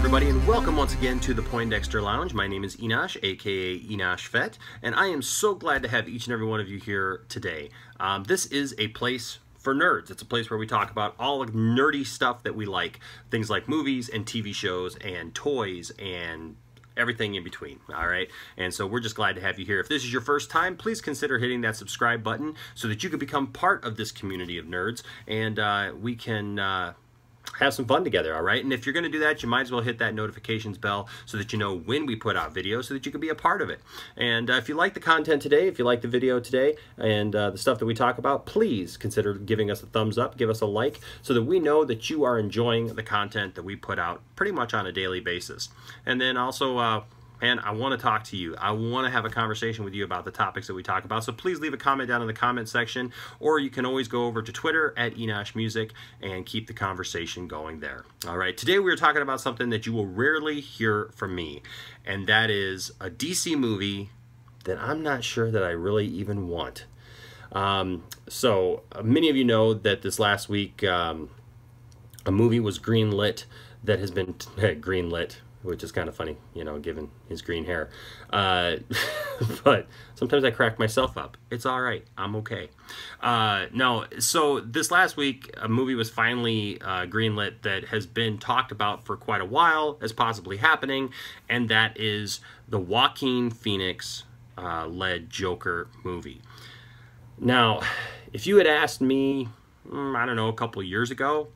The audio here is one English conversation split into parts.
everybody, and welcome once again to the Poindexter Lounge. My name is Enosh, aka Enosh Fett, and I am so glad to have each and every one of you here today. This is a place for nerds. It's a place where we talk about all the nerdy stuff that we like. Things like movies and TV shows and toys and everything in between, all right? And so we're just glad to have you here. If this is your first time, please consider hitting that subscribe button so that you can become part of this community of nerds, and we can have some fun together, all right? And if you're going to do that, you might as well hit that notifications bell so that you know when we put out videos so that you can be a part of it. And if you like the content today, if you like the video today and the stuff that we talk about, please consider giving us a thumbs up, give us a like, so that we know that you are enjoying the content that we put out pretty much on a daily basis. And then also, and I want to talk to you. I want to have a conversation with you about the topics that we talk about. So please leave a comment down in the comment section, or you can always go over to Twitter at Enosh Music and keep the conversation going there. All right, today we are talking about something that you will rarely hear from me, and that is a DC movie that I'm not sure that I really even want. So many of you know that this last week a movie was greenlit that has been greenlit, which is kind of funny, you know, given his green hair. But sometimes I crack myself up. It's all right. I'm okay. No, so this last week, a movie was finally greenlit that has been talked about for quite a while as possibly happening, and that is the Joaquin Phoenix led Joker movie. Now, if you had asked me, I don't know, a couple of years ago,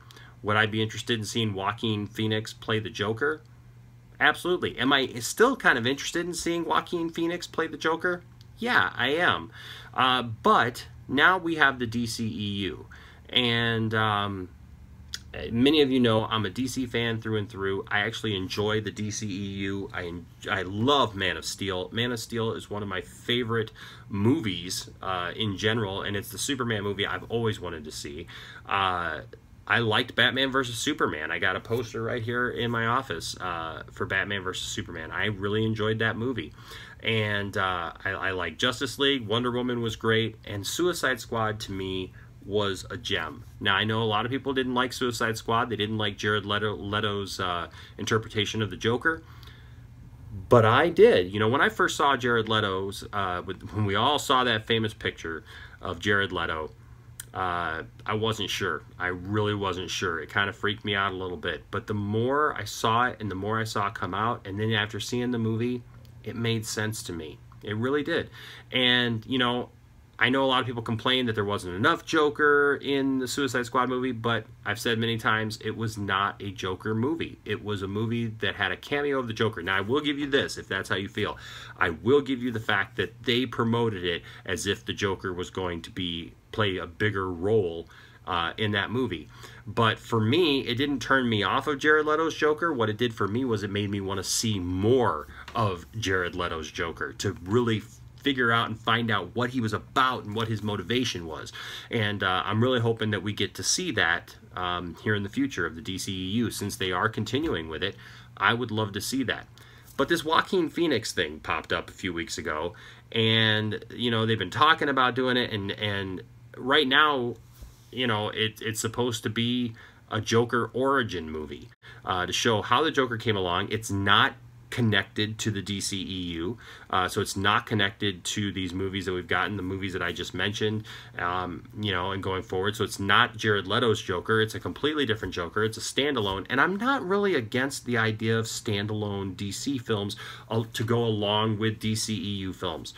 would I be interested in seeing Joaquin Phoenix play the Joker? Absolutely. Am I still kind of interested in seeing Joaquin Phoenix play the Joker? Yeah, I am. But now we have the DCEU. And many of you know I'm a DC fan through and through. I actually enjoy the DCEU. I love Man of Steel. Man of Steel is one of my favorite movies in general, and it's the Superman movie I've always wanted to see. I liked Batman vs. Superman. I got a poster right here in my office for Batman vs. Superman. I really enjoyed that movie. And I like Justice League. Wonder Woman was great. And Suicide Squad, to me, was a gem. Now, I know a lot of people didn't like Suicide Squad. They didn't like Jared Leto's interpretation of the Joker. But I did. You know, when I first saw Jared Leto's, when we all saw that famous picture of Jared Leto, I wasn't sure. I really wasn't sure. It kind of freaked me out a little bit. But the more I saw it and the more I saw it come out, and then after seeing the movie, it made sense to me. It really did. And, you know, I know a lot of people complain that there wasn't enough Joker in the Suicide Squad movie, but I've said many times it was not a Joker movie. It was a movie that had a cameo of the Joker. Now, I will give you this, if that's how you feel. I will give you the fact that they promoted it as if the Joker was going to play a bigger role in that movie. But for me, it didn't turn me off of Jared Leto's Joker. What it did for me was it made me want to see more of Jared Leto's Joker, to really figure out and find out what he was about and what his motivation was. And I'm really hoping that we get to see that here in the future of the DCEU, since they are continuing with it. I would love to see that. But this Joaquin Phoenix thing popped up a few weeks ago, and, you know, they've been talking about doing it, and right now, you know, it's supposed to be a Joker origin movie to show how the Joker came along. It's not connected to the DCEU, so it's not connected to these movies that we've gotten, the movies that I just mentioned, you know, and going forward. So it's not Jared Leto's Joker. It's a completely different Joker. It's a standalone, and I'm not really against the idea of standalone DC films to go along with DCEU films.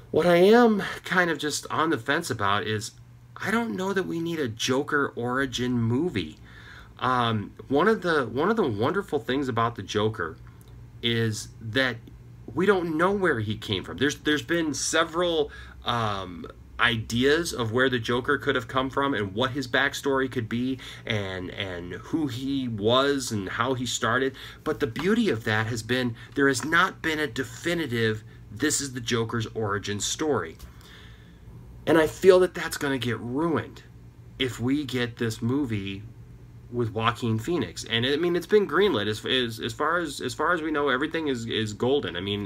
What I am kind of just on the fence about is I don't know that we need a Joker origin movie. One of the wonderful things about the Joker is that we don't know where he came from. There's been several ideas of where the Joker could have come from and what his backstory could be, and who he was and how he started. But the beauty of that has been there has not been a definitive, this is the Joker's origin story. And I feel that that's going to get ruined if we get this movie with Joaquin Phoenix. And I mean, it's been greenlit as far as we know. Everything is golden. I mean,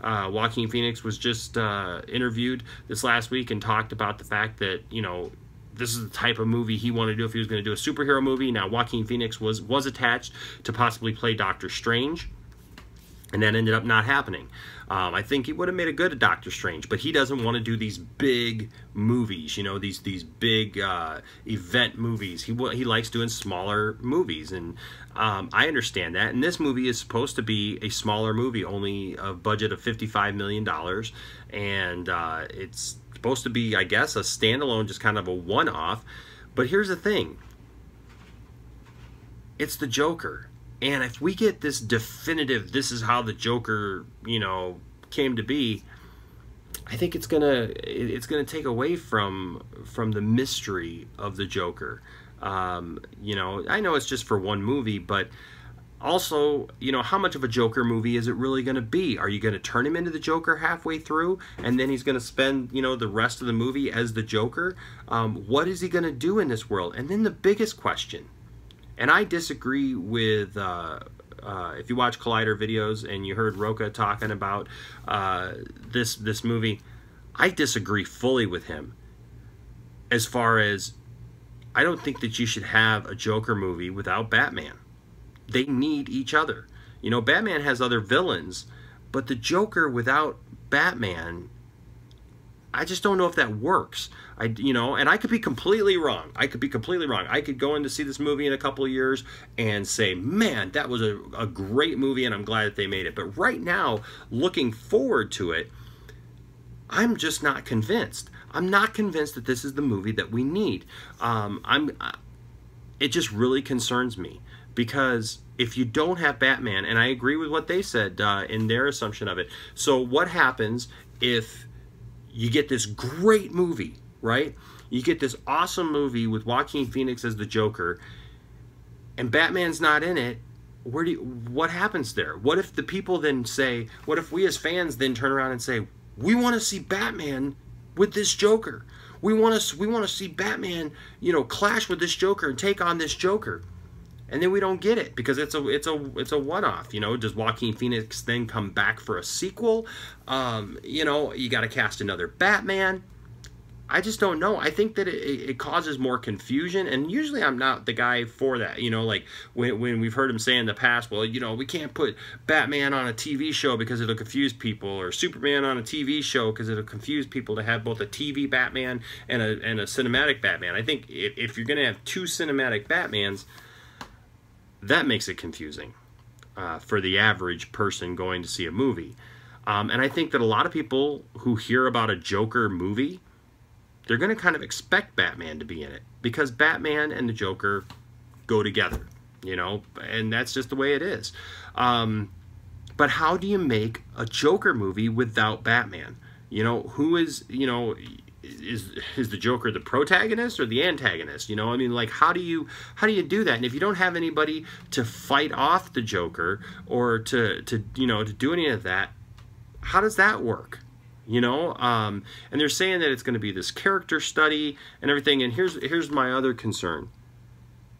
Joaquin Phoenix was just interviewed this last week and talked about the fact that, you know, this is the type of movie he wanted to do if he was going to do a superhero movie. Now, Joaquin Phoenix was attached to possibly play Doctor Strange, and that ended up not happening. I think he would have made a good Doctor Strange, but he doesn't want to do these big movies, you know, these big event movies. He likes doing smaller movies, and I understand that. And this movie is supposed to be a smaller movie, only a budget of $55 million, and it's supposed to be, I guess, a standalone, just kind of a one-off. But here's the thing. It's the Joker. And if we get this definitive, this is how the Joker, you know, came to be, I think it's gonna take away from the mystery of the Joker. You know, I know it's just for one movie, but also, you know, how much of a Joker movie is it really going to be? Are you going to turn him into the Joker halfway through, and then he's going to spend, you know, the rest of the movie as the Joker? What is he going to do in this world? And then the biggest question, and I disagree with, if you watch Collider videos and you heard Roca talking about this movie, I disagree fully with him. As far as, I don't think that you should have a Joker movie without Batman. They need each other. You know, Batman has other villains, but the Joker without Batman, I just don't know if that works. You know, and I could be completely wrong. I could go in to see this movie in a couple of years and say, man, that was a great movie, and I'm glad that they made it. But right now, looking forward to it, I'm just not convinced. I'm not convinced that this is the movie that we need. It just really concerns me. Because if you don't have Batman, and I agree with what they said in their assumption of it. So what happens if you get this great movie, right? You get this awesome movie with Joaquin Phoenix as the Joker, and Batman's not in it. What happens there? What if the people then say, what if we as fans then turn around and say, we want to see Batman with this Joker. We want to see Batman, you know, clash with this Joker and take on this Joker. And then we don't get it because it's a one-off. You know, does Joaquin Phoenix then come back for a sequel? You know, you got to cast another Batman. I just don't know. I think that it causes more confusion, and usually I'm not the guy for that. You know, like when we've heard him say in the past, well, you know, we can't put Batman on a TV show because it'll confuse people, or Superman on a TV show because it'll confuse people to have both a TV Batman and a cinematic Batman. I think if you're going to have two cinematic Batmans, that makes it confusing for the average person going to see a movie. And I think that a lot of people who hear about a Joker movie, they're going to kind of expect Batman to be in it because Batman and the Joker go together, you know, and that's just the way it is. But how do you make a Joker movie without Batman? You know, who is, you know, is the Joker the protagonist or the antagonist? You know, I mean, like, how do you do that? And if you don't have anybody to fight off the Joker or to you know, to do any of that, how does that work? You know, and they're saying that it's going to be this character study and everything. And here's my other concern.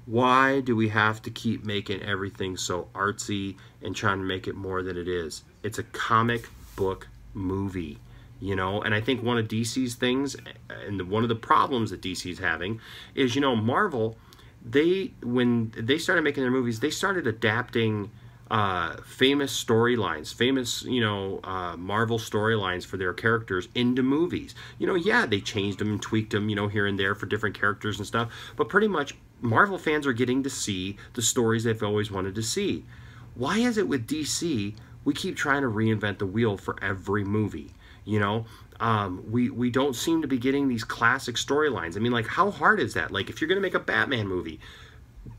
Why do we have to keep making everything so artsy and trying to make it more than it is? It's a comic book movie. You know, and I think one of DC's things, and one of the problems that DC's having, is, you know, Marvel, when they started making their movies, they started adapting famous storylines, you know, Marvel storylines for their characters into movies. You know, yeah, they changed them and tweaked them, you know, here and there for different characters and stuff, but pretty much Marvel fans are getting to see the stories they've always wanted to see. Why is it with DC we keep trying to reinvent the wheel for every movie? You know, we don't seem to be getting these classic storylines. I mean, like, how hard is that? Like, if you're going to make a Batman movie,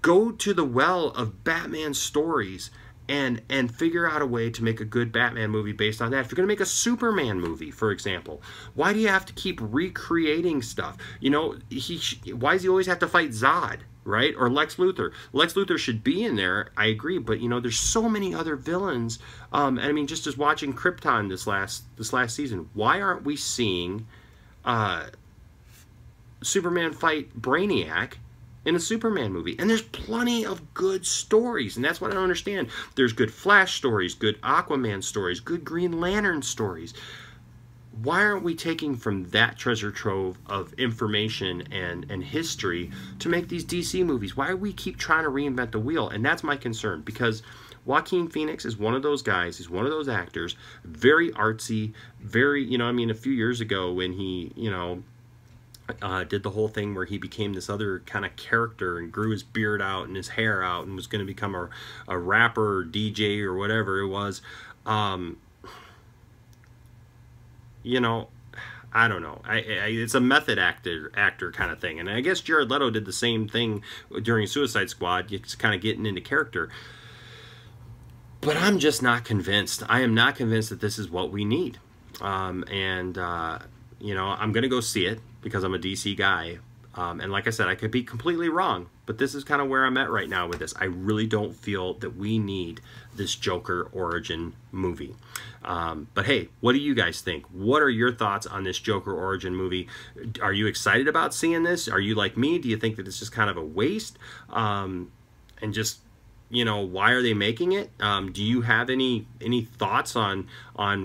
go to the well of Batman stories and figure out a way to make a good Batman movie based on that. If you're going to make a Superman movie, for example, why do you have to keep recreating stuff? You know, why does he always have to fight Zod? Right? Or Lex Luthor. Lex Luthor should be in there, I agree, but, you know, there's so many other villains. And I mean, just as watching Krypton this last season, why aren't we seeing Superman fight Brainiac in a Superman movie? And there's plenty of good stories, and that's what I don't understand. There's good Flash stories, good Aquaman stories, good Green Lantern stories. why aren't we taking from that treasure trove of information and history to make these DC movies? Why do we keep trying to reinvent the wheel? And that's my concern, because Joaquin Phoenix is one of those guys, he's one of those actors, very artsy, very, you know, I mean, a few years ago when he, you know, did the whole thing where he became this other kind of character and grew his beard out and his hair out and was going to become a rapper or DJ or whatever it was. You know, I don't know. It's a method actor kind of thing. And I guess Jared Leto did the same thing during Suicide Squad, just kind of getting into character. But I'm just not convinced. I am not convinced that this is what we need. You know, I'm going to go see it because I'm a DC guy. And like I said, I could be completely wrong, but this is kind of where I'm at right now with this. I really don't feel that we need this Joker origin movie. But hey, what do you guys think? What are your thoughts on this Joker origin movie? Are you excited about seeing this? Are you like me? Do you think that it's just kind of a waste? And just, you know, why are they making it? Do you have any thoughts on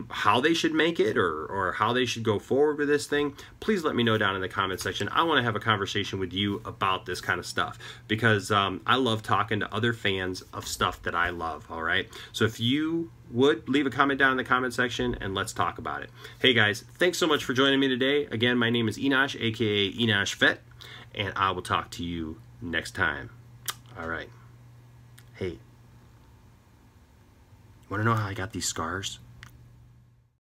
how they should make it, or how they should go forward with this thing? Please let me know down in the comment section. I want to have a conversation with you about this kind of stuff, because I love talking to other fans of stuff that I love, all right? So if you would, leave a comment down in the comment section and let's talk about it. Hey guys, thanks so much for joining me today. Again, my name is Enosh, aka Enosh Fett, and I will talk to you next time. All right. Hey, want to know how I got these scars?